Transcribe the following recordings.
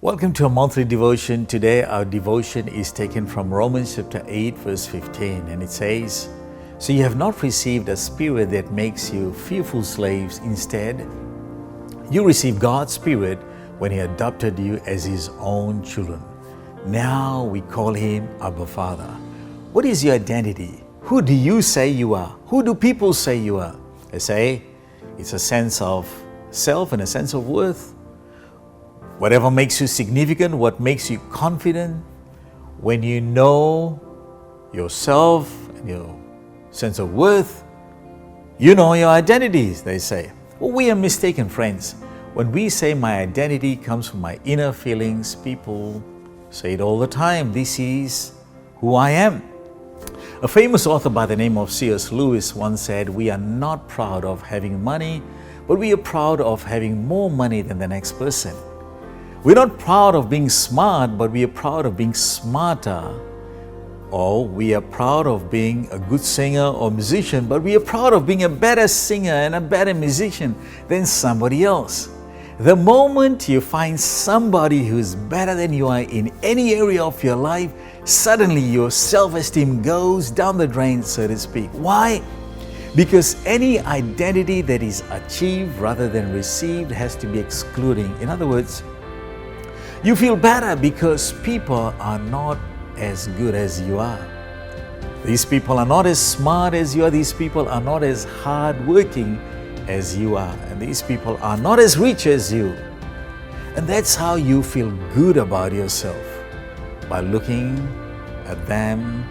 Welcome to a monthly devotion. Today our devotion is taken from Romans chapter 8 verse 15, and it says, "So you have not received a spirit that makes you fearful slaves. Instead, you received God's Spirit when He adopted you as His own children. Now we call Him Abba Father." What is your identity? Who do you say you are? Who do people say you are? They say it's a sense of self and a sense of worth. Whatever makes you significant, what makes you confident, when you know yourself and your sense of worth, you know your identities, they say. Well, we are mistaken, friends. When we say my identity comes from my inner feelings, people say it all the time. This is who I am. A famous author by the name of C.S. Lewis once said, "We are not proud of having money, but we are proud of having more money than the next person. We're not proud of being smart, but we are proud of being smarter. Or we are proud of being a good singer or musician, but we are proud of being a better singer and a better musician than somebody else." The moment you find somebody who's better than you are in any area of your life, suddenly your self-esteem goes down the drain, so to speak. Why? Because any identity that is achieved rather than received has to be excluding. In other words, you feel better because people are not as good as you are. These people are not as smart as you are. These people are not as hardworking as you are. And these people are not as rich as you. And that's how you feel good about yourself, by looking at them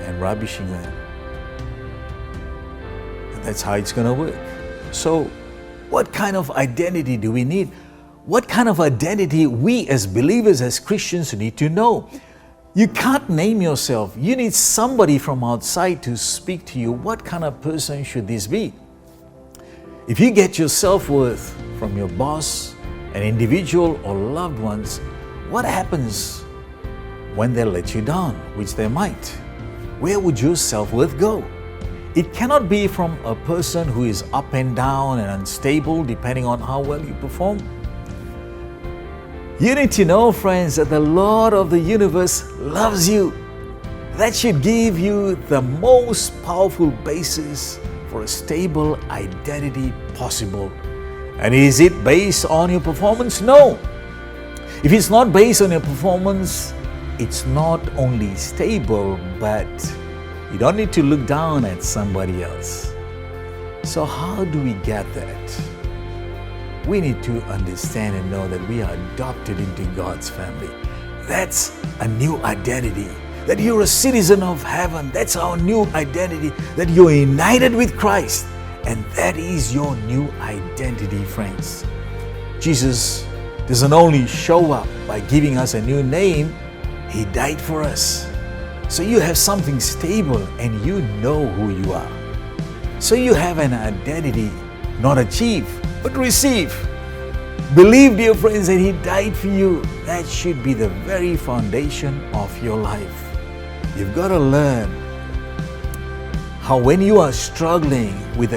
and rubbishing them. And that's how it's going to work. So, what kind of identity do we need? What kind of identity we as believers, as Christians need to know? You can't name yourself. You need somebody from outside to speak to you. What kind of person should this be? If you get your self-worth from your boss, an individual, or loved ones, what happens when they let you down, which they might? Where would your self-worth go? It cannot be from a person who is up and down and unstable depending on how well you perform. You need to know, friends, that the Lord of the universe loves you. That should give you the most powerful basis for a stable identity possible. And is it based on your performance? No. If it's not based on your performance, it's not only stable, but you don't need to look down at somebody else. So how do we get that? We need to understand and know that we are adopted into God's family. That's a new identity. That you're a citizen of heaven. That's our new identity. That you're united with Christ. And that is your new identity, friends. Jesus doesn't only show up by giving us a new name, He died for us. So you have something stable and you know who you are. So you have an identity, not achieve, but receive. Believe, dear friends, that He died for you. That should be the very foundation of your life. You've got to learn how, when you are struggling with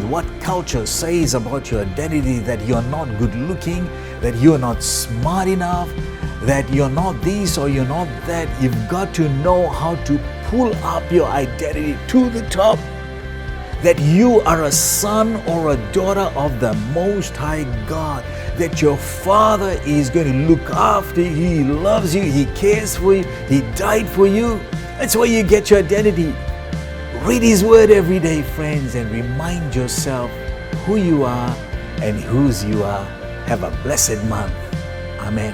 what culture says about your identity, that you're not good looking, that you're not smart enough, that you're not this or you're not that, you've got to know how to pull up your identity to the top. That you are a son or a daughter of the Most High God. That your Father is going to look after you. He loves you. He cares for you. He died for you. That's where you get your identity. Read His Word every day, friends, and remind yourself who you are and whose you are. Have a blessed month. Amen.